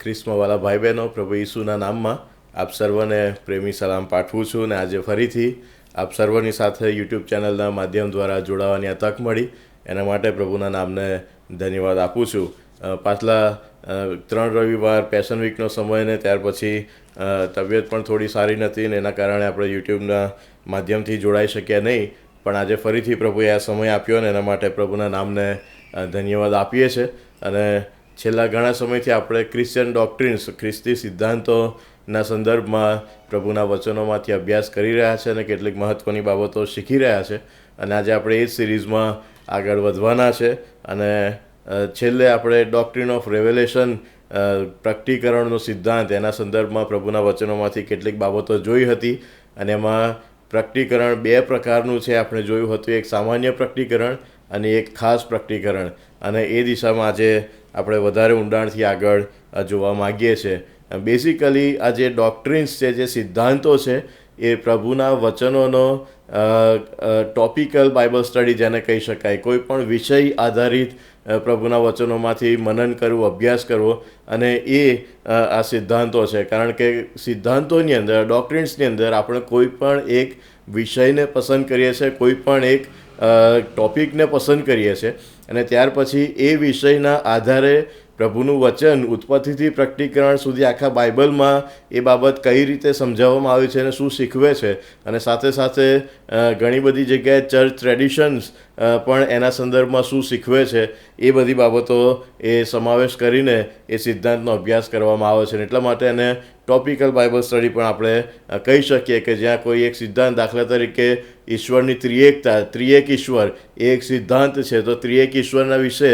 ખ્રિસ્તમાં વાલા ભાઈ બહેનો, પ્રભુ ઈસુના નામમાં આપ સર્વને પ્રેમી સલામ પાઠવું છું. અને આજે ફરીથી આપ સર્વની સાથે યુટ્યુબ ચેનલના માધ્યમ દ્વારા જોડાવાની આ તક મળી, એના માટે પ્રભુના નામને ધન્યવાદ આપું છું. પાછલા 3 રવિવાર પેશન વીકનો સમય ને ત્યાર પછી તબિયત પણ થોડી સારી નથી ને એના કારણે આપણે યુટ્યુબના માધ્યમથી જોડાઈ શક્યા નહીં. પણ આજે ફરીથી પ્રભુએ આ સમય આપ્યો ને એના માટે પ્રભુના નામને ધન્યવાદ આપીએ છીએ. અને છેલ્લા ઘણા સમયથી આપણે ક્રિશ્ચિયન ડોક્ટ્રિન્સ, ખ્રિસ્તી સિદ્ધાંતોના સંદર્ભમાં પ્રભુના વચનોમાંથી અભ્યાસ કરી રહ્યા છે અને કેટલીક મહત્ત્વની બાબતો શીખી રહ્યા છે. અને આજે આપણે એ જ સિરીઝમાં આગળ વધવાના છે. અને છેલ્લે આપણે ડોક્ટ્રિન ઓફ રેવેલેશન, પ્રકટીકરણનો સિદ્ધાંત, એના સંદર્ભમાં પ્રભુના વચનોમાંથી કેટલીક બાબતો જોઈ હતી. અને એમાં પ્રકટીકરણ 2 પ્રકારનું છે, આપણે જોયું હતું. એક સામાન્ય પ્રકટીકરણ અને એક ખાસ પ્રકટીકરણ. અને એ દિશામાં આજે આપણે વધારે ઊંડાણથી આગળ જોવા માગીએ છીએ. બેઝિકલી આ જે ડોક્ટ્રિન્સ છે, જે સિદ્ધાંતો છે, એ પ્રભુના વચનોનો ટોપિકલ બાઇબલ સ્ટડી જેને કહી શકાય. કોઈ પણ વિષય આધારિત પ્રભુના વચનોમાંથી મનન કરવું, અભ્યાસ કરવો, અને એ આ સિદ્ધાંતો છે. કારણ કે સિદ્ધાંતોની અંદર, ડોક્ટ્રિન્સની અંદર આપણે કોઈ પણ એક વિષયને પસંદ કરીએ છીએ, કોઈ પણ એક ટોપિકને પસંદ કરીએ છીએ, અને ત્યાર પછી એ વિષયના આધારે પ્રભુનું વચન ઉત્પત્તિથી પ્રકટીકરણ સુધી આખા બાઇબલમાં એ બાબત કઈ રીતે સમજાવવામાં આવી છે અને શું શીખવે છે. અને સાથે સાથે ઘણી બધી જગ્યાએ ચર્ચ ટ્રેડિશન્સ પણ એના સંદર્ભમાં શું શીખવે છે, એ બધી બાબતો એ સમાવેશ કરીને એ સિદ્ધાંતનો અભ્યાસ કરવામાં આવે છે. એટલા માટે એને ટોપિકલ બાઇબલ સ્ટડી પણ આપણે કહી શકીએ, કે જ્યાં કોઈ એક સિદ્ધાંત, દાખલા તરીકે ઈશ્વરની ત્રિએકતા, ત્રિએક ઈશ્વર એ એક સિદ્ધાંત છે, તો ત્રિએક ઈશ્વરના વિશે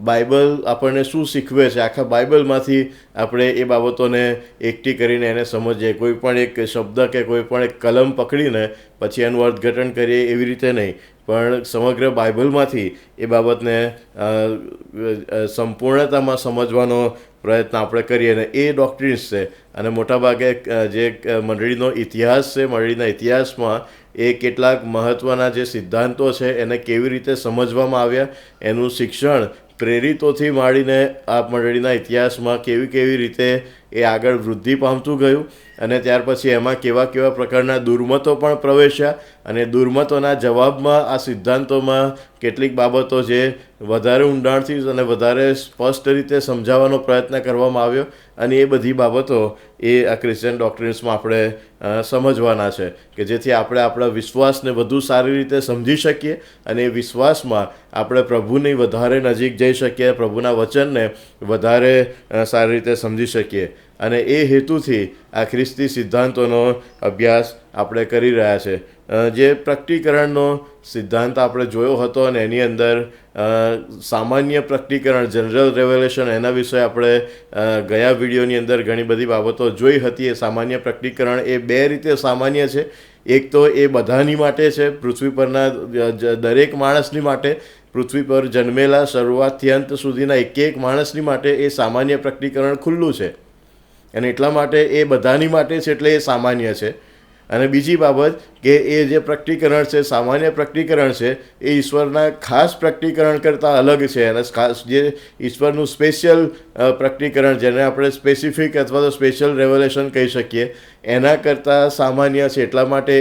બાઇબલ આપણને શું શીખવે છે, આખા બાઇબલમાંથી આપણે એ બાબતોને એકઠી કરીને એને સમજીએ. કોઈ પણ એક શબ્દ કે કોઈ પણ એક કલમ પકડીને પછી એનું અર્થઘટન કરીએ એવી રીતે નહીં, પણ સમગ્ર બાઇબલમાંથી એ બાબતને સંપૂર્ણતામાં સમજવાનો પ્રયત્ન આપણે કરીએ. અને એ ડોક્ટ્રિન્સ છે. અને મોટાભાગે જે મંડળીનો ઇતિહાસ છે, મંડળીના ઇતિહાસમાં એ કેટલાક મહત્ત્વના જે સિદ્ધાંતો છે એને કેવી રીતે સમજવામાં આવ્યા, એનું શિક્ષણ પ્રેરિતોથી માંડીને આ મંડળીના ઇતિહાસમાં કેવી રીતે એ આગળ વૃદ્ધિ પામતું ગયું. અને ત્યાર પછી એમાં કેવા પ્રકારના દુર્મતો પણ પ્રવેશ્યા, અને દુર્મતોના જવાબમાં આ સિદ્ધાંતોમાં કેટલીક બાબતો જે વધારે ઊંડાણથી અને વધારે સ્પષ્ટ રીતે સમજાવવાનો પ્રયત્ન કરવામાં આવ્યો. અને એ બધી બાબતો એ આ ક્રિશ્ચિયન ડોક્ટ્રિન્સમાં આપણે સમજવાના છે, કે જેથી આપણે આપણા વિશ્વાસને વધુ સારી રીતે સમજી શકીએ અને એ વિશ્વાસમાં આપણે પ્રભુની વધારે નજીક જઈ શકીએ, પ્રભુના વચનને વધારે સારી રીતે સમજી શકીએ. અને એ હેતુથી આ ખ્રિસ્તી સિદ્ધાંતોનો અભ્યાસ આપણે કરી રહ્યા છે. જે પ્રકટીકરણનો સિદ્ધાંત આપણે જોયો હતો, અને એની અંદર સામાન્ય પ્રકટીકરણ, જનરલ રેવલેશન, એના વિશે આપણે ગયા વિડીયોની અંદર ઘણી બધી બાબતો જોઈ હતી. એ સામાન્ય પ્રકટીકરણ એ 2 રીતે સામાન્ય છે. એક તો એ બધાની માટે છે, પૃથ્વી પરના દરેક માણસની માટે, પૃથ્વી પર જન્મેલા શરૂઆતથી અંત સુધીના એક માણસની માટે એ સામાન્ય પ્રકટીકરણ ખુલ્લું છે. અને એટલા માટે એ બધાની માટે છે, એટલે એ સામાન્ય છે. અને બીજી બાબત કે એ જે પ્રકટીકરણ છે, સામાન્ય પ્રકટીકરણ છે, એ ઈશ્વરના ખાસ પ્રકટીકરણ કરતાં અલગ છે. અને ખાસ જે ઈશ્વરનું સ્પેશિયલ પ્રકટીકરણ, જેને આપણે સ્પેસિફિક અથવા તો સ્પેશિયલ રેવલેશન કહી શકીએ, એના કરતાં સામાન્ય છે. એટલા માટે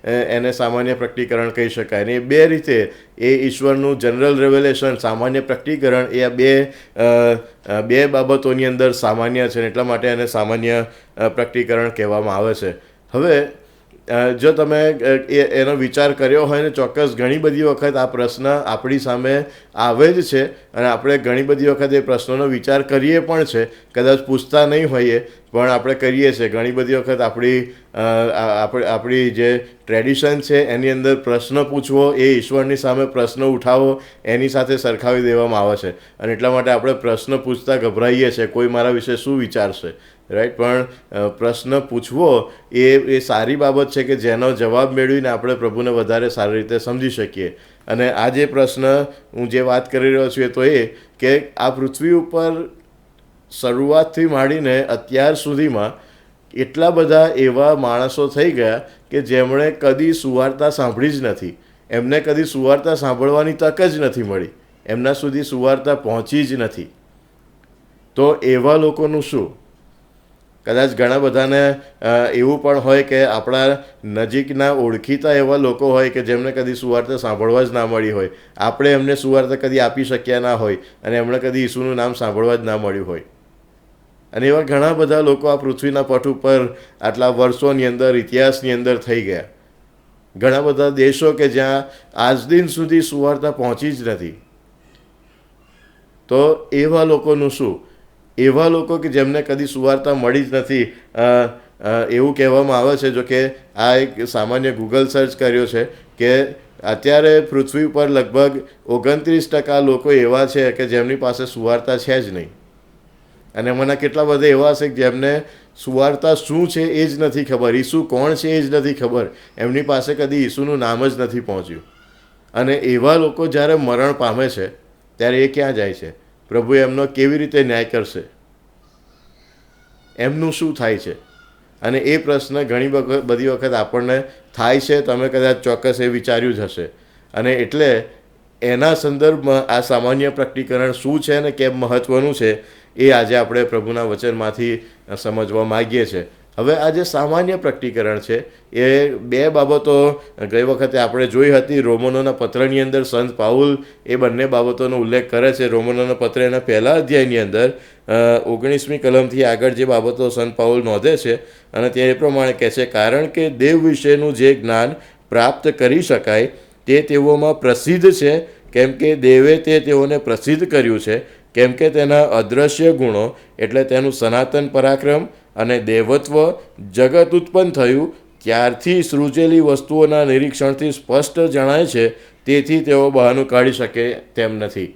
એને સામાન્ય પ્રકટીકરણ કહી શકાય. અને એ 2 રીતે એ ઈશ્વરનું જનરલ રેવલેશન, સામાન્ય પ્રકટીકરણ, એ આ બે બાબતોની અંદર સામાન્ય છે. એટલા માટે એને સામાન્ય પ્રકટીકરણ કહેવામાં આવે છે. હવે જો તમે એનો વિચાર કર્યો હોય, ને ચોક્કસ ઘણી બધી વખત આ પ્રશ્ન આપણી સામે આવે જ છે, અને આપણે ઘણી બધી વખત એ પ્રશ્નોનો વિચાર કરીએ પણ છે. કદાચ પૂછતા નહીં હોઈએ પણ આપણે કરીએ છીએ. ઘણી બધી વખત આપણી જે ટ્રેડિશન છે એની અંદર પ્રશ્ન પૂછવો, એ ઈશ્વરની સામે પ્રશ્ન ઉઠાવો, એની સાથે સરખાવી દેવામાં આવે છે. અને એટલા માટે આપણે પ્રશ્ન પૂછતા ગભરાઈએ છીએ, કોઈ મારા વિશે શું વિચારશે, રાઈટ? પણ પ્રશ્ન પૂછવો એ સારી બાબત છે, કે જેનો જવાબ મેળવીને આપણે પ્રભુને વધારે સારી રીતે સમજી શકીએ. અને આ જે પ્રશ્ન હું જે વાત કરી રહ્યો છું, એ તો એ કે આ પૃથ્વી ઉપર શરૂઆતથી માંડીને અત્યાર સુધીમાં એટલા બધા એવા માણસો થઈ ગયા કે જેમણે કદી સુવાર્તા સાંભળી જ નથી, એમને કદી સુવાર્તા સાંભળવાની તક જ નથી મળી, એમના સુધી સુવાર્તા પહોંચી જ નથી. તો એવા લોકોનું શું? કદાચ ઘણા બધાને એવું પણ હોય કે આપણા નજીકના ઓળખીતા એવા લોકો હોય કે જેમને કદી સુવાર્તા સાંભળવા જ ના મળી હોય, આપણે એમને સુવાર્તા કદી આપી શક્યા ના હોય અને એમણે કદી ઈસુનું નામ સાંભળવા જ ના મળ્યું હોય. અને એવા ઘણા બધા લોકો આ પૃથ્વીના પટ ઉપર આટલા વર્ષોની અંદર, ઇતિહાસની અંદર થઈ ગયા. ઘણા બધા દેશો કે જ્યાં આજ દિન સુધી સુવાર્તા પહોંચી જ નથી. તો એવા લોકોનું શું? એવા લોકો કે જેમને કદી સુવાર્તા મળી જ નથી, એવું કહેવામાં આવે છે. જો કે આ એક સામાન્ય ગૂગલ સર્ચ કર્યો છે કે અત્યારે પૃથ્વી પર લગભગ 29% લોકો એવા છે કે જેમની પાસે સુવાર્તા છે જ નહીં. અને એમાંના કેટલા બધા એવા છે કે જેમને સુવાર્તા શું છે એ જ નથી ખબર, ઈસુ કોણ છે એ જ નથી ખબર, એમની પાસે કદી ઈસુનું નામ જ નથી પહોંચ્યું. અને એવા લોકો જ્યારે મરણ પામે છે ત્યારે એ ક્યાં જાય છે? પ્રભુ એમનો કેવી રીતે ન્યાય કરશે? એમનું શું થાય છે? અને એ પ્રશ્ન ઘણી બધી વખત આપણને થાય છે. તમે કદાચ ચોક્કસ એ વિચાર્યું જ હશે. અને એટલે એના સંદર્ભમાં આ સામાન્ય પ્રકટીકરણ શું છે અને કેમ મહત્ત્વનું છે એ આજે આપણે પ્રભુના વચનમાંથી સમજવા માગીએ છીએ. હવે આ જે સામાન્ય પ્રકટીકરણ છે એ બે બાબતો ગઈ વખતે આપણે જોઈ હતી. રોમનોના પત્રની અંદર સંત પાઉલ એ બંને બાબતોનો ઉલ્લેખ કરે છે. રોમનોના પત્ર એના પહેલા અધ્યાયની અંદર 19મી કલમથી આગળ જે બાબતો સંત પાઉલ નોંધે છે અને તે એ પ્રમાણે કહે છે, કારણ કે દેવ વિશેનું જે જ્ઞાન પ્રાપ્ત કરી શકાય તે તેઓમાં પ્રસિદ્ધ છે, કેમ કે દેવે તે તેઓને પ્રસિદ્ધ કર્યું છે. કેમ કે તેના અદૃશ્ય ગુણો એટલે તેનું સનાતન પરાક્રમ અને દેવત્વ જગત ઉત્પન્ન થયું ત્યારથી સૃજેલી વસ્તુઓના નિરીક્ષણથી સ્પષ્ટ જણાય છે, તેથી તેઓ બહાનું કાઢી શકે તેમ નથી.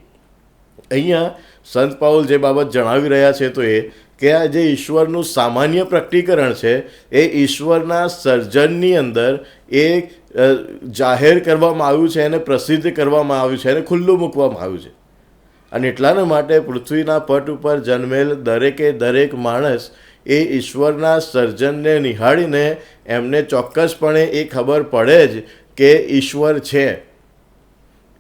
અહીંયા સંત પાઉલ જે બાબત જણાવી રહ્યા છે તો એ કે આ જે ઈશ્વરનું સામાન્ય પ્રકટીકરણ છે એ ઈશ્વરના સર્જનની અંદર એ જાહેર કરવામાં આવ્યું છે, એને પ્રસિદ્ધ કરવામાં આવ્યું છે, એને ખુલ્લું મૂકવામાં આવ્યું છે. અને એટલાના માટે પૃથ્વીના પટ ઉપર જન્મેલ દરેક માણસ એ ઈશ્વરના સર્જનને નિહાળીને એમને ચોક્કસપણે એ ખબર પડે જ કે ઈશ્વર છે.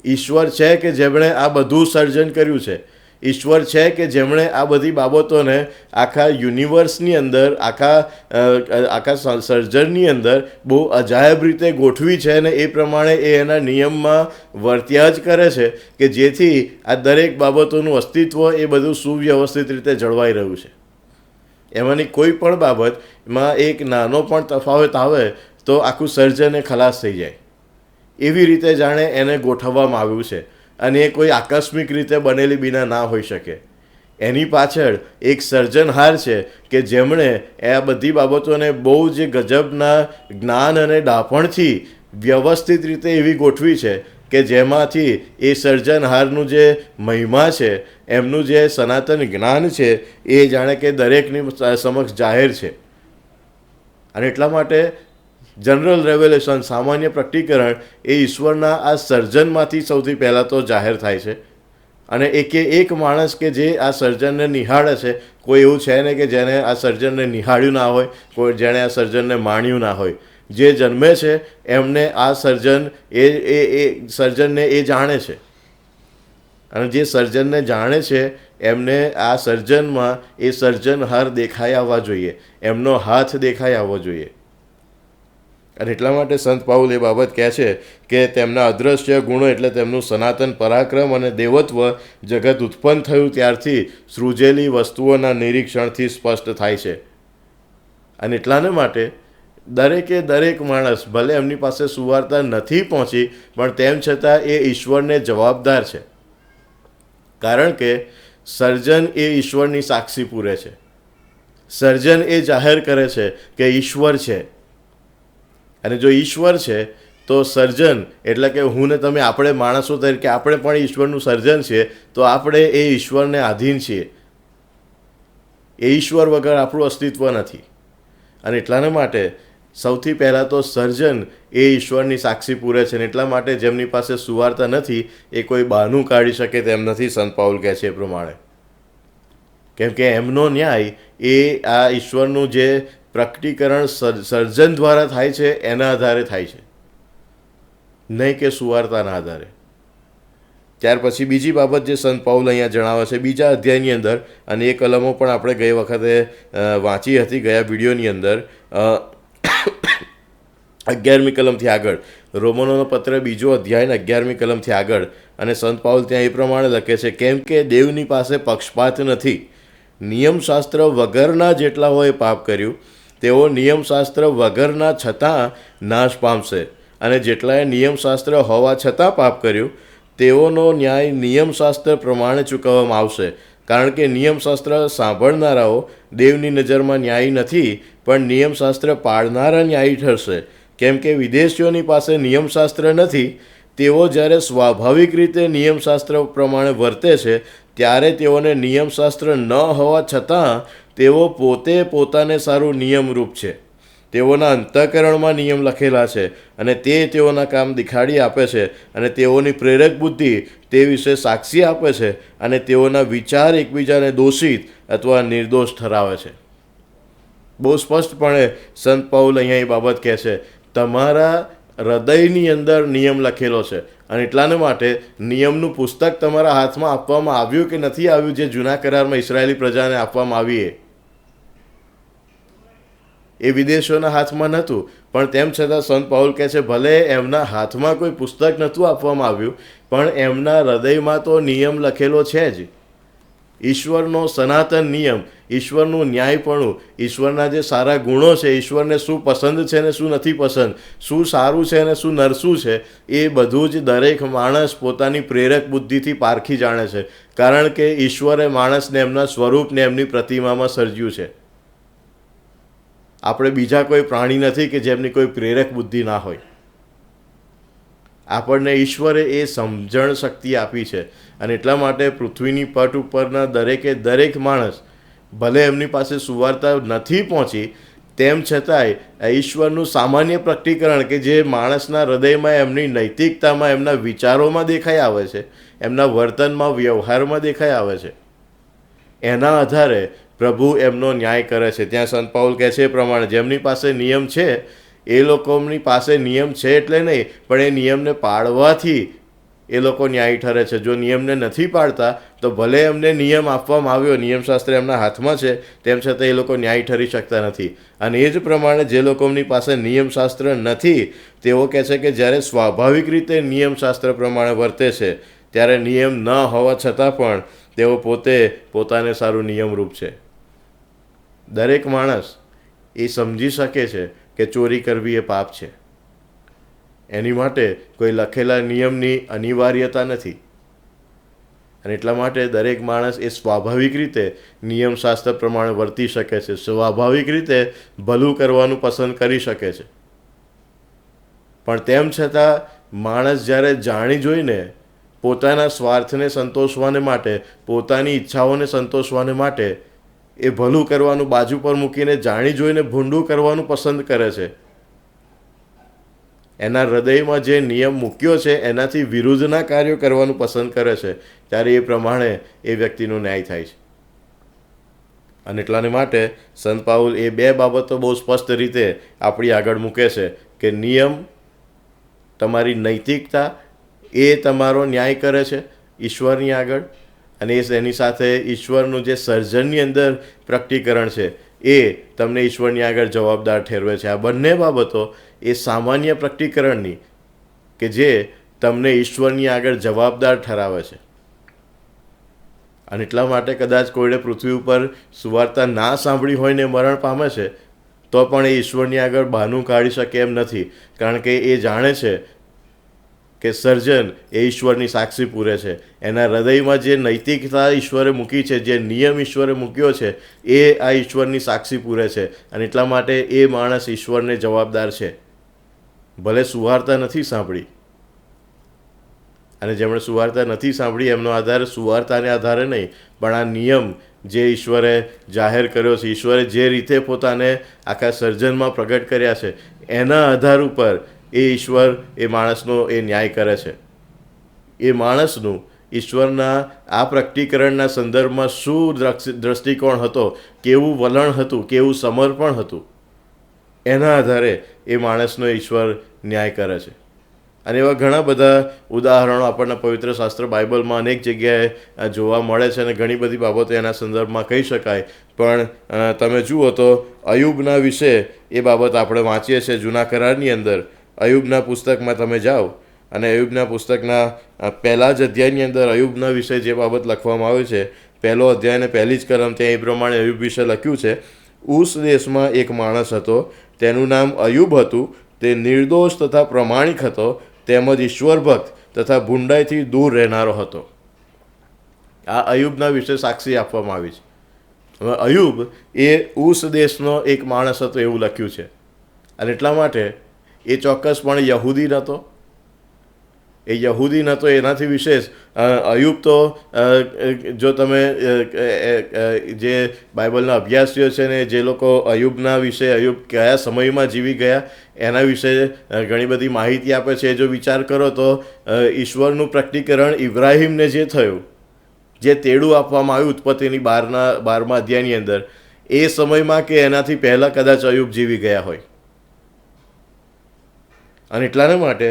ઈશ્વર છે કે જેમણે આ બધું સર્જન કર્યું છે. ઈશ્વર છે કે જેમણે આ બધી બાબતોને આખા યુનિવર્સની અંદર, આખા સર્જનની અંદર બહુ અજાયબ રીતે ગોઠવી છે અને એ પ્રમાણે એ એના નિયમમાં વર્ત્યા જ કરે છે કે જેથી આ દરેક બાબતોનું અસ્તિત્વ એ બધું સુવ્યવસ્થિત રીતે જળવાઈ રહ્યું છે. એમાંની કોઈ પણ બાબતમાં એક નાનો પણ તફાવત આવે તો આખું સર્જન એ ખલાસ થઈ જાય. એવી રીતે જાણે એને ગોઠવવામાં આવ્યું છે અને એ કોઈ આકસ્મિક રીતે બનેલી બીના ના હોઈ શકે. એની પાછળ એક સર્જનહાર છે કે જેમણે આ બધી બાબતોને બહુ જ ગજબના જ્ઞાન અને ડાપણથી વ્યવસ્થિત રીતે એવી ગોઠવી છે કે જેમાંથી એ સર્જનહારનું જે મહિમા છે, એમનું જે સનાતન જ્ઞાન છે એ જાણે કે દરેકની સમક્ષ જાહેર છે. અને એટલા માટે જનરલ રેવલેશન, સામાન્ય પ્રકટીકરણ એ ઈશ્વરના આ સર્જનમાંથી સૌથી પહેલાં તો જાહેર થાય છે. અને એક માણસ કે જે આ સર્જનને નિહાળે છે, કોઈ એવું છે ને કે જેને આ સર્જનને નિહાળ્યું ના હોય, કોઈ જેણે આ સર્જનને માણ્યું ના હોય. જે જન્મે છે એમને આ સર્જનને એ જાણે છે. અને જે સર્જનને જાણે છે એમને આ સર્જનમાં એ સર્જનહાર દેખાઈ આવવા જોઈએ, એમનો હાથ દેખાઈ આવવો જોઈએ. અને એટલા માટે સંત પાઉલ એ બાબત કહે છે કે તેમના અદૃશ્ય ગુણો એટલે તેમનું સનાતન પરાક્રમ અને દેવત્વ જગત ઉત્પન્ન થયું ત્યારથી સૃજેલી વસ્તુઓના નિરીક્ષણથી સ્પષ્ટ થાય છે. અને એટલાને માટે દરેક માણસ, ભલે એમની પાસે સુવાર્તા નથી પહોંચી, પણ તેમ છતાં એ ઈશ્વરને જવાબદાર છે. કારણ કે સર્જન એ ઈશ્વરની સાક્ષી પૂરે છે. સર્જન એ જાહેર કરે છે કે ઈશ્વર છે. અને જો ઈશ્વર છે તો સર્જન એટલે કે હું ને તમે, આપણે માણસો તરીકે આપણે પણ ઈશ્વરનું સર્જન છીએ, તો આપણે એ ઈશ્વરને આધીન છીએ. એ ઈશ્વર વગર આપણું અસ્તિત્વ નથી. અને એટલાના માટે સૌથી પહેલાં તો સર્જન એ ઈશ્વરની સાક્ષી પૂરે છે. અને એટલા માટે જેમની પાસે સુવાર્તા નથી એ કોઈ બહાનું કાઢી શકે તેમ નથી, સંત પાઉલ કહે છે એ પ્રમાણે. કેમ કે એમનો ન્યાય એ આ ઈશ્વરનું જે પ્રકટીકરણ સર્જન દ્વારા થાય છે એના આધારે થાય છે, નહીં કે સુવાર્તાના આધારે. ત્યાર પછી બીજી બાબત જે સંત પાઉલ અહીંયા જણાવે છે બીજા અધ્યાયની અંદર, અને એ કલમો પણ આપણે ગઈ વખતે વાંચી હતી ગયા વિડીયોની અંદર, 11મી કલમથી આગળ, રોમનોનો પત્ર બીજો અધ્યાય 11મી કલમથી આગળ. અને સંત પાઉલ ત્યાં એ પ્રમાણે લખે છે, કેમ કે દેવની પાસે પક્ષપાત નથી. નિયમશાસ્ત્ર વગરના જેટલાઓએ પાપ કર્યું તેઓ નિયમશાસ્ત્ર વગરના છતાં નાશ પામશે, અને જેટલાએ નિયમશાસ્ત્ર હોવા છતાં પાપ કર્યું તેઓનો ન્યાય નિયમશાસ્ત્ર પ્રમાણે ચૂકવવામાં આવશે. કારણ કે નિયમશાસ્ત્ર સાંભળનારાઓ દેવની નજરમાં ન્યાયી નથી, પણ નિયમશાસ્ત્ર પાળનારા ન્યાયી ઠરશે. કેમ કે વિદેશીઓની પાસે નિયમશાસ્ત્ર નથી, તેઓ જ્યારે સ્વાભાવિક રીતે નિયમશાસ્ત્ર પ્રમાણે વર્તે છે ત્યારે તેઓને નિયમશાસ્ત્ર ન હોવા છતાં તેઓ પોતે પોતાને સારું નિયમરૂપ છે. તેઓના અંતઃકરણમાં નિયમ લખેલા છે, અને તે તેઓના કામ દેખાડી આપે છે, અને તેઓની પ્રેરક બુદ્ધિ તે વિશે સાક્ષી આપે છે, અને તેઓના વિચાર એકબીજાને દોષિત અથવા નિર્દોષ ઠરાવે છે. બહુ સ્પષ્ટપણે સંત પાઉલ અહીંયા એ બાબત કહે છે, તમારા હૃદયની અંદર નિયમ લખેલો છે, અને એટલાને માટે નિયમનું પુસ્તક તમારા હાથમાં આપવામાં આવ્યું કે નથી આવ્યું, જે જૂના કરારમાં ઇસરાયેલી પ્રજાને આપવામાં આવી એ વિદેશોના હાથમાં નહોતું. પણ તેમ છતાં સંત પાઉલ કહે છે, ભલે એમના હાથમાં કોઈ પુસ્તક નહોતું આપવામાં આવ્યું, પણ એમના હૃદયમાં તો નિયમ લખેલો છે જ. ઈશ્વરનો સનાતન નિયમ, ઈશ્વરનું ન્યાયપણું, ઈશ્વરના જે સારા ગુણો છે, ઈશ્વરને શું પસંદ છે ને શું નથી પસંદ, શું સારું છે ને શું નરસું છે, એ બધું જ દરેક માણસ પોતાની પ્રેરક બુદ્ધિથી પારખી જાણે છે. કારણ કે ઈશ્વરે માણસને એમના સ્વરૂપને એમની પ્રતિમામાં સર્જ્યું છે. આપણે બીજા કોઈ પ્રાણી નથી કે જેમની કોઈ પ્રેરક બુદ્ધિ ના હોય. આપણને ઈશ્વરે એ સમજણ શક્તિ આપી છે, અને એટલા માટે પૃથ્વીની પટ ઉપરના દરેક માણસ, ભલે એમની પાસે સુવાર્તા નથી પહોંચી, તેમ છતાંય ઈશ્વરનું સામાન્ય પ્રકટીકરણ કે જે માણસના હૃદયમાં, એમની નૈતિકતામાં, એમના વિચારોમાં દેખાઈ આવે છે, એમના વર્તનમાં, વ્યવહારમાં દેખાઈ આવે છે, એના આધારે પ્રભુ એમનો ન્યાય કરે છે. ત્યાં સંત પાઉલ કહે છે એ પ્રમાણે જેમની પાસે નિયમ છે એ લોકોની પાસે નિયમ છે એટલે નહીં, પણ એ નિયમને પાળવાથી એ લોકો ન્યાયી ઠરે છે. જો નિયમને નથી પાળતા તો ભલે એમને નિયમ આપવામાં આવ્યો, નિયમશાસ્ત્ર એમના હાથમાં છે, તેમ છતાં એ લોકો ન્યાયી ઠરી શકતા નથી. અને એ જ પ્રમાણે જે લોકોની પાસે નિયમશાસ્ત્ર નથી તેઓ કહે છે કે જ્યારે સ્વાભાવિક રીતે નિયમશાસ્ત્ર પ્રમાણે વર્તે છે ત્યારે નિયમ ન હોવા છતાં પણ તેઓ પોતે પોતાને સારું નિયમરૂપ છે. દરેક માણસ એ સમજી શકે છે કે ચોરી કરવી એ પાપ છે. એની માટે કોઈ લખેલા નિયમની અનિવાર્યતા નથી, અને એટલા માટે દરેક માણસ એ સ્વાભાવિક રીતે નિયમશાસ્ત્ર પ્રમાણે વર્તી શકે છે, સ્વાભાવિક રીતે ભલું કરવાનું પસંદ કરી શકે છે. પણ તેમ છતાં માણસ જ્યારે જાણી જોઈને પોતાના સ્વાર્થને સંતોષવાને માટે, પોતાની ઈચ્છાઓને સંતોષવાને માટે એ ભલું કરવાનું બાજુ પર મૂકીને જાણી જોઈને ભૂંડું કરવાનું પસંદ કરે છે, એના હૃદયમાં જે નિયમ મૂક્યો છે એનાથી વિરુદ્ધના કાર્યો કરવાનું પસંદ કરે છે, ત્યારે એ પ્રમાણે એ વ્યક્તિનો ન્યાય થાય છે. અને એટલાને માટે સંત પાઉલ એ બે બાબતો બહુ સ્પષ્ટ રીતે આપણી આગળ મૂકે છે કે નિયમ તમારી નૈતિકતા, એ તમારો ન્યાય કરે છે ઈશ્વરની આગળ, અને એની સાથે ઈશ્વરનું જે સર્જનની અંદર પ્રકટીકરણ છે એ તમને ઈશ્વરની આગળ જવાબદાર ઠેરવે છે. આ બંને બાબતો એ સામાન્ય પ્રકટીકરણની કે જે તમને ઈશ્વરની આગળ જવાબદાર ઠરાવે છે. અને એટલા માટે કદાચ કોઈને પૃથ્વી ઉપર સુવાર્તા ના સાંભળી હોય ને મરણ પામે છે તો પણ એ ઈશ્વરની આગળ બહાનું કાઢી શકે એમ નથી, કારણ કે એ જાણે છે કે સર્જન એ ઈશ્વરની સાક્ષી પૂરે છે. એના હૃદયમાં જે નૈતિકતા ઈશ્વરે મૂકી છે, જે નિયમ ઈશ્વરે મૂક્યો છે, એ આ ઈશ્વરની સાક્ષી પૂરે છે. અને એટલા માટે એ માણસ ઈશ્વરને જવાબદાર છે, ભલે સુવાર્તા નથી સાંભળી. અને જેમણે સુવાર્તા નથી સાંભળી એમનો આધાર સુવાર્તાને આધારે નહીં, પણ આ નિયમ જે ઈશ્વરે જાહેર કર્યો છે, ઈશ્વરે જે રીતે પોતાને આખા સર્જનમાં પ્રગટ કર્યા છે, એના આધાર ઉપર એ ઈશ્વર એ માણસનો એ ન્યાય કરે છે. એ માણસનું ઈશ્વરના આ પ્રકટીકરણના સંદર્ભમાં શું દ્રષ્ટિકોણ હતો, કેવું વલણ હતું, કેવું સમર્પણ હતું, એના આધારે એ માણસનો ઈશ્વર ન્યાય કરે છે. અને એવા ઘણા બધા ઉદાહરણો આપણને પવિત્ર શાસ્ત્ર બાઇબલમાં અનેક જગ્યાએ જોવા મળે છે અને ઘણી બધી બાબતો એના સંદર્ભમાં કહી શકાય. પણ તમે જુઓ તો અયુબના વિશે એ બાબત આપણે વાંચીએ છીએ જૂના કરારની અંદર. અયુબના પુસ્તકમાં તમે જાઓ અને અયુબના પુસ્તકના પહેલા જ અધ્યાયની અંદર અયુબના વિશે જે બાબત લખવામાં આવી છે, પહેલો અધ્યાય અને પહેલી જ કલમ, ત્યાં એ પ્રમાણે અયુબ વિશે લખ્યું છે. ઉસ દેશમાં એક માણસ હતો, તેનું નામ અયુબ હતું. તે નિર્દોષ તથા પ્રમાણિક હતો, તેમજ ઈશ્વરભક્ત તથા ભૂંડાઈથી દૂર રહેનારો હતો. આ અયુબના વિશે સાક્ષી આપવામાં આવી છે. હવે અયુબ એ ઉસ દેશનો એક માણસ હતો એવું લખ્યું છે, અને એટલા માટે એ ચોક્કસપણે યહૂદી નહોતો. એ યહૂદી નહોતો એનાથી વિશેષ અયુબ તો જો તમે જે બાઇબલના અભ્યાસીઓ છે ને જે લોકો અયુબના વિશે, અયુબ કયા સમયમાં જીવી ગયા એના વિશે ઘણી બધી માહિતી આપે છે. જો વિચાર કરો તો ઈશ્વરનું પ્રકટીકરણ ઇબ્રાહિમને જે થયું, જે તેડું આપવામાં આવ્યું ઉત્પત્તિની 12મા અધ્યાયની અંદર, એ સમયમાં કે એનાથી પહેલાં કદાચ અયુબ જીવી ગયા હોય. અને એટલાને માટે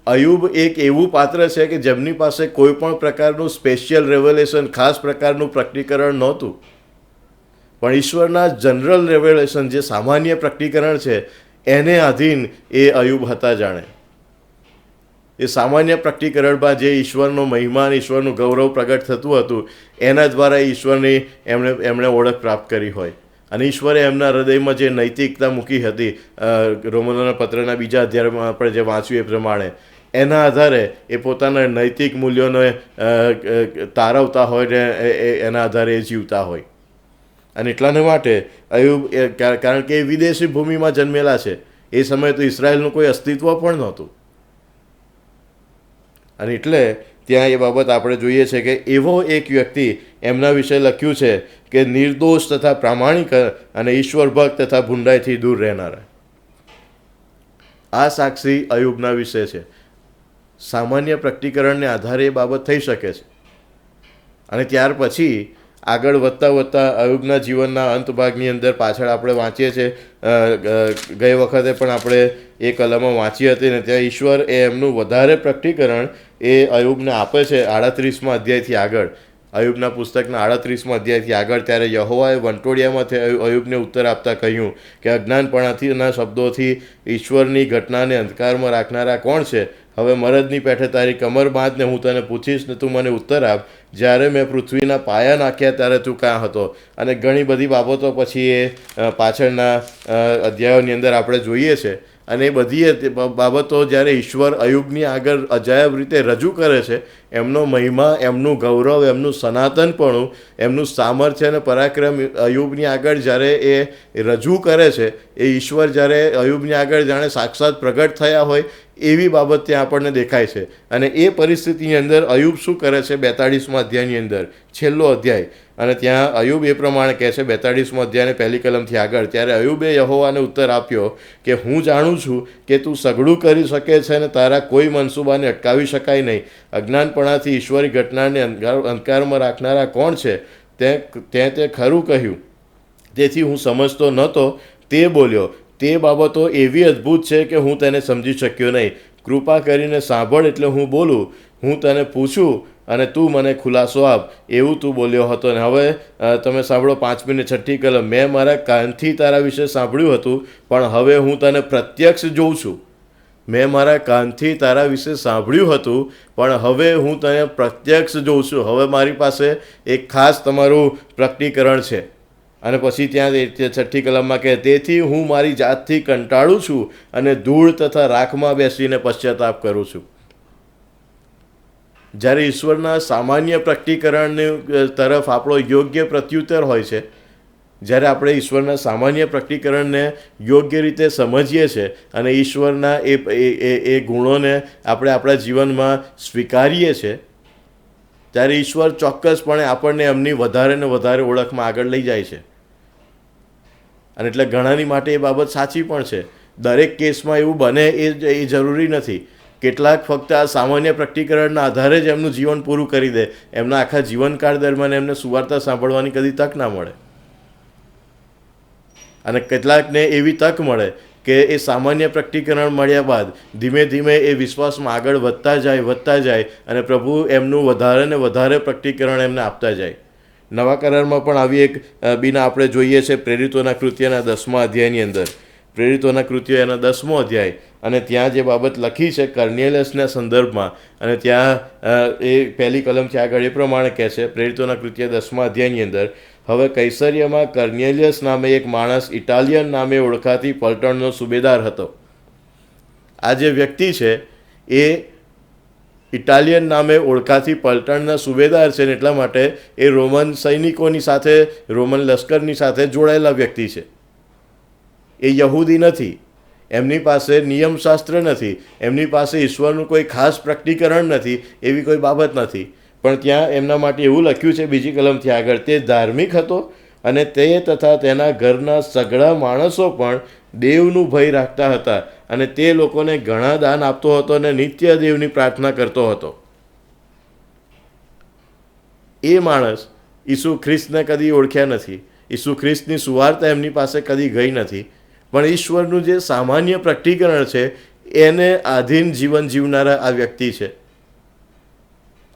અયુબ એક એવું પાત્ર છે કે જેમની પાસે કોઈ પણ પ્રકારનું સ્પેશિયલ રેવલેશન, ખાસ પ્રકારનું પ્રકટીકરણ નહોતું, પણ ઈશ્વરના જનરલ રેવલેશન, જે સામાન્ય પ્રકટીકરણ છે, એને આધીન એ અયુબ હતા. જાણે એ સામાન્ય પ્રકટીકરણમાં જે ઈશ્વરનો મહિમા, ઈશ્વરનું ગૌરવ પ્રગટ થતું હતું, એના દ્વારા ઈશ્વરની એમણે ઓળખ પ્રાપ્ત કરી હોય. અને ઈશ્વરે એમના હૃદયમાં જે નૈતિકતા મૂકી હતી, રોમનોના પત્રના 2 અધ્યાયમાં આપણે જે વાંચ્યું એ પ્રમાણે, એના આધારે એ પોતાના નૈતિક મૂલ્યોને તારવતા હોય ને એના આધારે એ જીવતા હોય. અને એટલાને માટે અયુબ, કારણ કે એ વિદેશી ભૂમિમાં જન્મેલા છે, એ સમયે તો ઇઝરાયલનું કોઈ અસ્તિત્વ પણ નહોતું. અને એટલે ત્યાં એ બાબત આપણે જોઈએ છે કે એવો એક વ્યક્તિ, એમના વિશે લખ્યું છે કે નિર્દોષ તથા પ્રામાણિક અને ઈશ્વર ભક્ત તથા ભૂંડાઈથી દૂર રહેનારા. આ સાક્ષી અયુબના વિશે છે. સામાન્ય પ્રકટીકરણને આધારે એ બાબત થઈ શકે છે. અને ત્યાર પછી આગળ વધતા અયુબના જીવનના અંત ભાગની અંદર પાછળ આપણે વાંચીએ છીએ, ગઈ વખતે પણ આપણે એ કલમમાં વાંચી હતી ને, ત્યાં ઈશ્વર એ એમનું વધારે પ્રકટીકરણ એ અયુબને આપે છે 38મા અધ્યાયથી આગળ. અયુબના પુસ્તકના 38મા અધ્યાયથી આગળ, ત્યારે યહોવાએ વંટોળિયામાંથી અયુબને ઉત્તર આપતા કહ્યું કે અજ્ઞાનપણાથીના શબ્દોથી ઈશ્વરની ઘટનાને અંધકારમાં રાખનારા કોણ છે? હવે મરદની પેઠે તારી કમર બાંધ ને હું તને પૂછીશ ને તું મને ઉત્તર આપ. જ્યારે મેં પૃથ્વીના પાયા નાખ્યા ત્યારે તું ક્યાં હતો? અને ઘણી બધી બાબતો પછી એ પાછળના અધ્યાયોની અંદર આપણે જોઈએ છે. અને એ બધી બાબતો જ્યારે ઈશ્વર અયુબની આગળ અજાયબ રીતે રજૂ કરે છે, એમનો મહિમા, એમનું ગૌરવ, એમનું સનાતનપણું, એમનું સામર્થ્ય અને પરાક્રમ અયુબની આગળ જ્યારે એ રજૂ કરે છે, એ ઈશ્વર જ્યારે અયુબની આગળ જાણે સાક્ષાત પ્રગટ થયા હોય એવી બાબત ત્યાં આપણને દેખાય છે. અને એ પરિસ્થિતિની અંદર અયુબ શું કરે છે? 42મા અધ્યાયની અંદર છેલ્લો અધ્યાય, અને ત્યાં અયુબ એ પ્રમાણે કહે છે 42મા અધ્યાયને પહેલી કલમથી આગળ, ત્યારે અયુબે યહોવાને ઉત્તર આપ્યો કે હું જાણું છું કે તું સઘળું કરી શકે છે અને તારા કોઈ મનસૂબાને અટકાવી શકાય નહીં. અજ્ઞાનપણાથી ઈશ્વરી ઘટનાને અંધકારમાં રાખનારા કોણ છે? તે ખરું કહ્યું, તેથી હું સમજતો નહોતો. તે બોલ્યો, તે બાબતો એવી અદ્ભુત છે કે હું તેને સમજી શક્યો નહીં. કૃપા કરીને સાંભળ એટલે હું બોલું. હું તને પૂછું અને તું મને ખુલાસો આપ, એવું તું બોલ્યો હતો. અને હવે તમે સાંભળો 5મી ને 6ઠ્ઠી કલમ. મેં મારા કાનથી તારા વિશે સાંભળ્યું હતું, પણ હવે હું તને પ્રત્યક્ષ જોઉં છું. મેં મારા કાનથી તારા વિશે સાંભળ્યું હતું, પણ હવે હું તને પ્રત્યક્ષ જોઉં છું. હવે મારી પાસે એક ખાસ તમારું પ્રકટીકરણ છે. અને પછી ત્યાં 6ઠ્ઠી કલમમાં કહે, તેથી હું મારી જાતથી કંટાળું છું અને ધૂળ તથા રાખમાં બેસીને પશ્ચાતાપ કરું છું. જ્યારે ઈશ્વરના સામાન્ય પ્રકટીકરણની તરફ આપણો યોગ્ય પ્રત્યુત્તર હોય છે, જ્યારે આપણે ઈશ્વરના સામાન્ય પ્રકટીકરણને યોગ્ય રીતે સમજીએ છીએ અને ઈશ્વરના એ ગુણોને આપણે આપણા જીવનમાં સ્વીકારીએ છીએ, ત્યારે ઈશ્વર ચોક્કસપણે આપણને એમની વધારે ને વધારે ઓળખમાં આગળ લઈ જાય છે. અને એટલે ઘણાની માટે એ બાબત સાચી પણ છે. દરેક કેસમાં એવું બને એ જરૂરી નથી. કેટલાક ફક્ત આ સામાન્ય પ્રકટીકરણના આધારે જ એમનું જીવન પૂરું કરી દે, એમના આખા જીવનકાળ દરમિયાન એમને સુવાર્તા સાંભળવાની કદી તક ના મળે. અને કેટલાકને એવી તક મળે કે એ સામાન્ય પ્રકટીકરણ મળ્યા બાદ ધીમે ધીમે એ વિશ્વાસમાં આગળ વધતા જાય અને પ્રભુ એમનું વધારે ને વધારે પ્રકટીકરણ એમને આપતા જાય. નવા કરારમાં પણ આવી એક બીના આપણે જોઈએ છે પ્રેરિતોના કૃત્યના 10મા અધ્યાયની અંદર. પ્રેરિતોના કૃત્યો એના 10મો અધ્યાય, અને ત્યાં જે બાબત લખી છે કર્નેલિયસના સંદર્ભમાં, અને ત્યાં એ પહેલી કલમથી આગળ એ પ્રમાણે કહે છે, પ્રેરિતોના કૃત્ય 10મા અધ્યાયની અંદર, હવે કૈસરિયામાં કર્નેલિયસ નામે એક માણસ ઇટાલિયન નામે ઓળખાતી પલટણનો સુબેદાર હતો. આ જે વ્યક્તિ છે એ ઇટાલિયન નામે ઓળખાતી પલટણના સુબેદાર છે, ને એટલા માટે એ રોમન સૈનિકોની સાથે, રોમન લશ્કરની સાથે જોડાયેલા વ્યક્તિ છે. એ યહૂદી નથી, એમની પાસે નિયમશાસ્ત્ર નથી, એમની પાસે ઈશ્વરનું કોઈ ખાસ પ્રકટીકરણ નથી, એવી કોઈ બાબત નથી. પણ ત્યાં એમના માટે એવું લખ્યું છે બીજી કલમથી આગળ, તે ધાર્મિક હતો અને તે તથા તેના ઘરના સઘળા માણસો પણ દેવનું ભય રાખતા હતા, અને તે લોકોને ઘણા દાન આપતો હતો અને નિત્ય દેવની પ્રાર્થના કરતો હતો. એ માણસ ઈસુ ખ્રિસ્તને કદી ઓળખ્યા નથી, ઈસુ ખ્રિસ્તની સુવાર્તા એમની પાસે કદી ગઈ નથી, પણ ઈશ્વરનું જે સામાન્ય પ્રકટીકરણ છે એને આધીન જીવન જીવનારા આ વ્યક્તિ છે.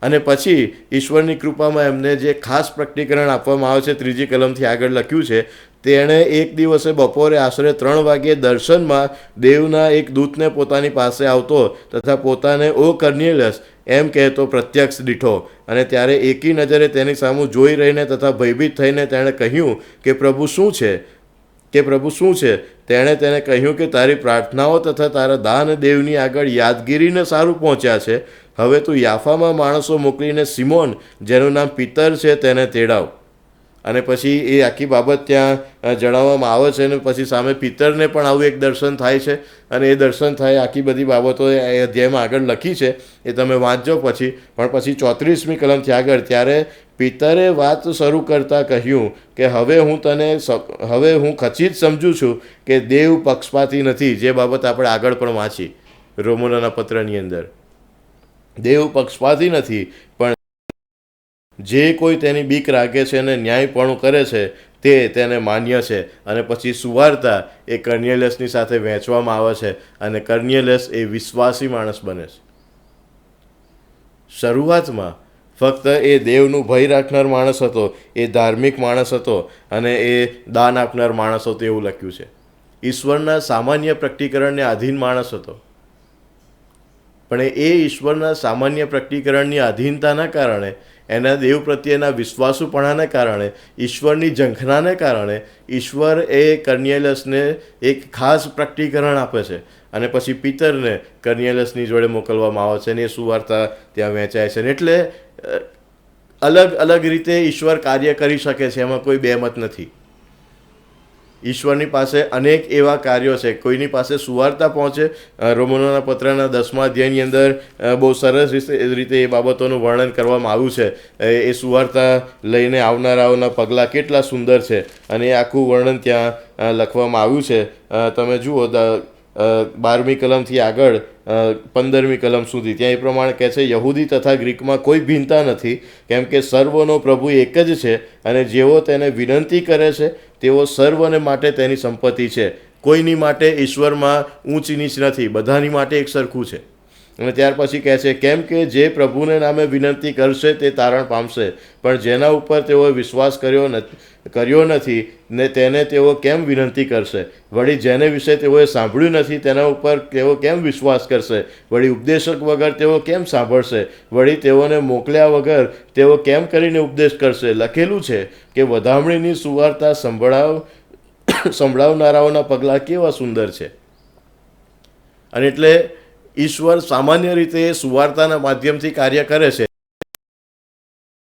અને પછી ઈશ્વરની કૃપામાં એમને જે ખાસ પ્રકટીકરણ આપવામાં આવે છે, ત્રીજી કલમથી આગળ લખ્યું છે, તેણે એક દિવસે બપોરે આશરે 3 વાગ્યે દર્શનમાં દેવના એક દૂતને પોતાની પાસે આવતો તથા પોતાને ઓ કર્નેલિયસ એમ કહેતો પ્રત્યક્ષ દીઠો, અને ત્યારે એકી નજરે તેની સામું જોઈ રહીને તથા ભયભીત થઈને તેણે કહ્યું કે પ્રભુ શું છે? તેણે તેને કહ્યું કે તારી પ્રાર્થનાઓ તથા તારા દાન દેવની આગળ યાદગીરીને સારું પહોંચ્યા છે. હવે તું યાફામાં માણસો મોકલીને સિમોન, જેનું નામ પિતર છે, તેને તેડાવ. અને પછી એ આખી બાબત ત્યાં જણાવવામાં આવે છે, અને પછી સામે પિતરને પણ આવું એક દર્શન થાય છે, અને એ દર્શન થાય આખી બધી બાબતો એ અધ્યાયમાં આગળ લખી છે, એ તમે વાંચજો પછી. પણ પછી 34મી કલમથી આગળ, ત્યારે પિતરે વાત શરૂ કરતાં કહ્યું કે હવે હું ખચિત સમજું છું કે દેવ પક્ષપાતી નથી, જે બાબત આપણે આગળ પણ વાંચી રોમનોના પત્રની અંદર. દેવ પક્ષપાતી નથી, પણ જે કોઈ તેની બીક રાખે છે અને ન્યાયપણું કરે છે તેને માન્ય છે. અને પછી સુવાર્તા એ કર્નેલિયસની સાથે વહેંચવામાં આવે છે, અને કર્નેલિયસ એ વિશ્વાસી માણસ બને છે. શરૂઆતમાં ફક્ત એ દેવનું ભય રાખનાર માણસ હતો, એ ધાર્મિક માણસ હતો, અને એ દાન આપનાર માણસ હતો, એવું લખ્યું છે. ઈશ્વરના સામાન્ય પ્રકટીકરણને આધીન માણસ હતો, પણ એ ઈશ્વરના સામાન્ય પ્રકટીકરણની આધીનતાના કારણે, એના દેવ પ્રત્યેના વિશ્વાસુપણાને કારણે, ઈશ્વરની ઝંખનાને કારણે ઈશ્વર એ કર્નેલિયસને એક ખાસ પ્રકટીકરણ આપે છે, અને પછી પિતરને કર્નેલિયસની જોડે મોકલવામાં આવે છે, અને એ સુવાર્તા ત્યાં વહેંચાય છે. એટલે અલગ અલગ રીતે ઈશ્વર કાર્ય કરી શકે છે, એમાં કોઈ બેમત નથી. ઈશ્વરની પાસે અનેક એવા કાર્યો છે. કોઈની પાસે સુવાર્તા પહોંચે, રોમનોના પત્રના 10મા અધ્યાયની અંદર બહુ સરસ રીતે એ બાબતોનું વર્ણન કરવામાં આવ્યું છે. એ સુવાર્તા લઈને આવનારાઓના પગલાં કેટલા સુંદર છે, અને એ આખું વર્ણન ત્યાં લખવામાં આવ્યું છે. તમે જુઓ 12મી કલમથી આગળ 15મી કલમ સુધી, ત્યાં એ પ્રમાણે કહે છે, યહૂદી તથા ગ્રીકમાં કોઈ ભિન્નતા નથી, કેમ કે સર્વનો પ્રભુ એક જ છે, અને જેઓ તેને વિનંતી કરે છે તેઓ સર્વને માટે તેની સંપત્તિ છે. કોઈની માટે ઈશ્વરમાં ઊંચ નીચ નથી, બધાની માટે એક સરખું છે. અને ત્યાર પછી કહે છે, કેમ કે જે પ્રભુને નામે વિનંતી કરશે તે તારણ પામશે, પણ જેના ઉપર તેઓએ વિશ્વાસ કર્યો નથી ને તેને તેઓ કેમ વિનંતી કરશે? વળી જેને વિશે તેઓએ સાંભળ્યું નથી તેના ઉપર તેઓ કેમ વિશ્વાસ કરશે? વળી ઉપદેશક વગર તેઓ કેમ સાંભળશે? વળી તેઓને મોકલ્યા વગર તેઓ કેમ કરીને ઉપદેશ કરશે? લખેલું છે કે વધામણીની સુવાર્તા સંભળાવનારાઓના પગલાં કેવા સુંદર છે. અને એટલે ઈશ્વર સામાન્ય રીતે સુવાર્તાના માધ્યમથી કાર્ય કરે છે.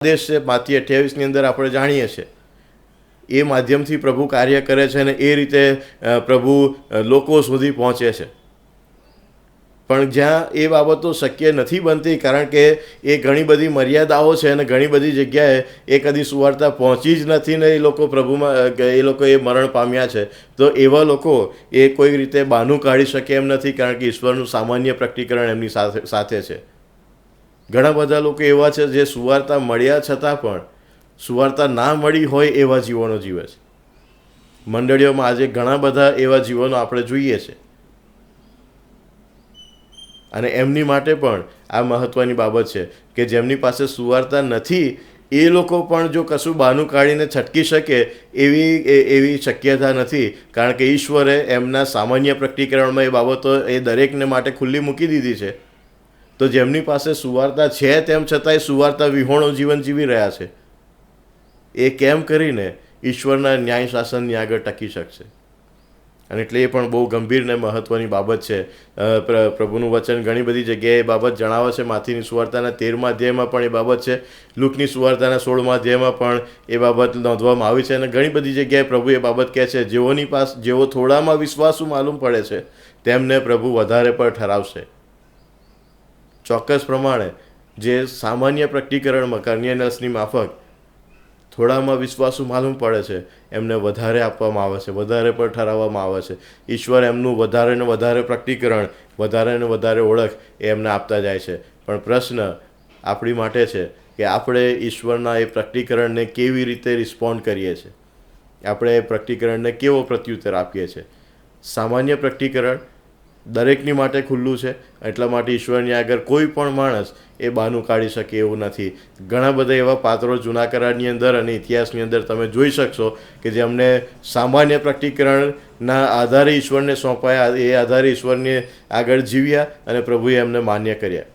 આદેશ છે માથી 28ની અંદર આપણે જાણીએ છીએ, એ માધ્યમથી પ્રભુ કાર્ય કરે છે, અને એ રીતે પ્રભુ લોકો સુધી પહોંચે છે. પણ જ્યાં એ બાબતો શક્ય નથી બનતી, કારણ કે એ ઘણી બધી મર્યાદાઓ છે, અને ઘણી બધી જગ્યાએ એ કદી સુવાર્તા પહોંચી જ નથી, ને એ લોકો એ મરણ પામ્યા છે, તો એવા લોકો એ કોઈ રીતે બહાનું કાઢી શકે એમ નથી, કારણ કે ઈશ્વરનું સામાન્ય પ્રકટીકરણ એમની સાથે છે. ઘણા બધા લોકો એવા છે જે સુવાર્તા મળ્યા છતાં પણ સુવાર્તા ના મળી હોય એવા જીવનો જીવે છે. મંડળીઓમાં આજે ઘણા બધા એવા જીવનો આપણે જોઈએ છે, અને એમની માટે પણ આ મહત્ત્વની બાબત છે કે જેમની પાસે સુવાર્તા નથી એ લોકો પણ જો કશું બહાનું કાઢીને છટકી શકે એવી શક્યતા નથી, કારણ કે ઈશ્વરે એમના સામાન્ય પ્રકટીકરણમાં એ બાબતો એ દરેકને માટે ખુલ્લી મૂકી દીધી છે. તો જેમની પાસે સુવાર્તા છે તેમ છતાંય સુવાર્તા વિહોણું જીવન જીવી રહ્યા છે, એ કેમ કરીને ઈશ્વરના ન્યાય શાસનની આગળ ટકી શકશે? અને એટલે એ પણ બહુ ગંભીર ને મહત્ત્વની બાબત છે. પ્રભુનું વચન ઘણી બધી જગ્યાએ એ બાબત જણાવે છે. માથીની સુવાર્તાના 13મા અધ્યાયમાં પણ એ બાબત છે, લુકની સુવાર્તાના 16મા અધ્યાયમાં પણ એ બાબત નોંધવામાં આવી છે, અને ઘણી બધી જગ્યાએ પ્રભુ એ બાબત કહે છે, જેઓ થોડામાં વિશ્વાસુ માલુમ પડે છે તેમને પ્રભુ વધારે પર ઠરાવશે. ચોક્કસ પ્રમાણે જે સામાન્ય પ્રકટીકરણમાં કર્નિયનસની માફક થોડામાં વિશ્વાસુ માલુમ પડે છે એમને વધારે આપવામાં આવે છે, વધારે પર ઠરાવવામાં આવે છે. ઈશ્વર એમનું વધારે ને વધારે પ્રકટીકરણ, વધારે ને વધારે ઓળખ એ એમને આપતા જાય છે. પણ પ્રશ્ન આપણી માટે છે કે આપણે ઈશ્વરના એ પ્રકટીકરણને કેવી રીતે રિસ્પોન્ડ કરીએ છીએ, આપણે એ પ્રકટીકરણને કેવો પ્રત્યુત્તર આપીએ છીએ. સામાન્ય પ્રકટીકરણ દરેકની માટે ખુલ્લું છે, એટલા માટે ઈશ્વરની આગળ કોઈ પણ માણસ એ બહાનું કાઢી શકે એવું નથી. ઘણા બધા એવા પાત્રો જૂના કરારની અંદર અને ઇતિહાસની અંદર તમે જોઈ શકશો કે જેમને સામાન્ય પ્રકટીકરણના આધારે ઈશ્વરને સોંપાયા, એ આધારે ઈશ્વરને આગળ જીવ્યા અને પ્રભુએ એમને માન્ય કર્યા.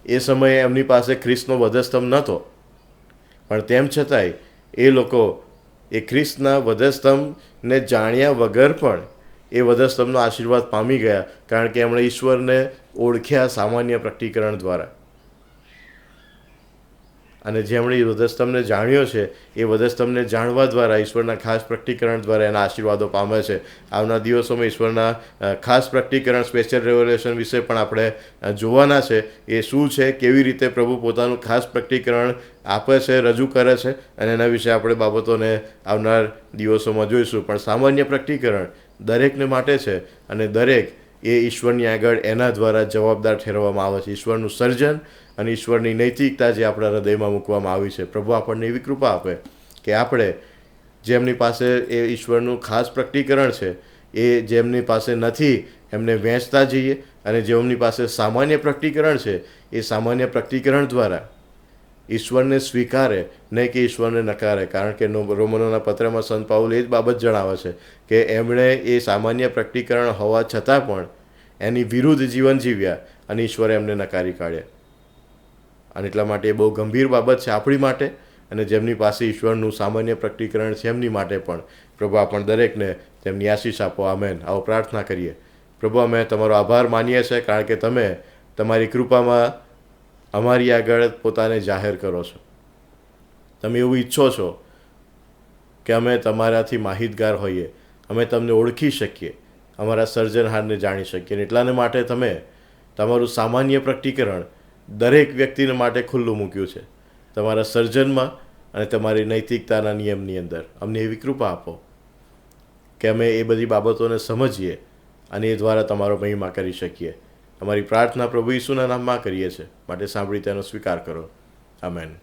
એ સમયે એમની પાસે ખ્રિસ્તનો વધસ્તંભ નહોતો, પણ તેમ છતાંય એ લોકો એ ખ્રિસ્તના વધસ્તંભને જાણ્યા વગર પણ એ વધસ્તંભનો આશીર્વાદ પામી ગયા, કારણ કે એમણે ઈશ્વરને ઓળખ્યા સામાન્ય પ્રકટીકરણ દ્વારા. અને જેમણે એ વધસ્તંભને જાણ્યો છે એ વધસ્તંભને જાણવા દ્વારા ઈશ્વરના ખાસ પ્રકટીકરણ દ્વારા એના આશીર્વાદો પામે છે. આવનાર દિવસોમાં ઈશ્વરના ખાસ પ્રકટીકરણ, સ્પેશિયલ રેવલેશન વિશે પણ આપણે જોવાના છે. એ શું છે, કેવી રીતે પ્રભુ પોતાનું ખાસ પ્રકટીકરણ આપે છે, રજૂ કરે છે, અને એના વિશે આપણે બાબતોને આવનાર દિવસોમાં જોઈશું. પણ સામાન્ય પ્રકટીકરણ દરેકને માટે છે, અને દરેક એ ઈશ્વરની આગળ એના દ્વારા જવાબદાર ઠેરવવામાં આવે છે. ઈશ્વરનું સર્જન અને ઈશ્વરની નૈતિકતા જે આપણા હૃદયમાં મૂકવામાં આવી છે. પ્રભુ આપણને એવી કૃપા આપે કે આપણે જેમની પાસે એ ઈશ્વરનું ખાસ પ્રકટીકરણ છે એ જેમની પાસે નથી એમને વહેંચતા જઈએ, અને જેમની પાસે સામાન્ય પ્રકટીકરણ છે એ સામાન્ય પ્રકટીકરણ દ્વારા ઈશ્વરને સ્વીકારે, નહીં કે ઈશ્વરને નકારે. કારણ કે રોમનોના પત્રમાં સંત પાઉલ એ જ બાબત જણાવે છે કે એમણે એ સામાન્ય પ્રકટીકરણ હોવા છતાં પણ એની વિરુદ્ધ જીવન જીવ્યા અને ઈશ્વરે એમને નકારી કાઢ્યા. અને એટલા માટે એ બહુ ગંભીર બાબત છે આપણી માટે, અને જેમની પાસે ઈશ્વરનું સામાન્ય પ્રકટીકરણ છે એમની માટે પણ. પ્રભુ આપણ દરેકને તેમની આશીષ આપો. આમેન. આવો પ્રાર્થના કરીએ. પ્રભુ, અમે તમારો આભાર માનીએ છીએ, કારણ કે તમે તમારી કૃપામાં અમારી આગળ પોતાને જાહેર કરો છો. તમે એવું ઈચ્છો છો કે અમે તમારાથી માહિતગાર હોઈએ, અમે તમને ઓળખી શકીએ, અમારા સર્જનહારને જાણી શકીએ. અને એટલાને માટે તમે તમારું સામાન્ય પ્રકટીકરણ દરેક વ્યક્તિને માટે ખુલ્લું મૂક્યું છે, તમારા સર્જનમાં અને તમારી નૈતિકતાના નિયમની અંદર. અમને એવી કૃપા આપો કે અમે એ બધી બાબતોને સમજીએ અને એ દ્વારા તમારો મહિમા કરી શકીએ. અમારી પ્રાર્થના પ્રભુ ઈસુના નામમાં કરીએ છીએ, માટે સાંભળી તેનો સ્વીકાર કરો. આમેન.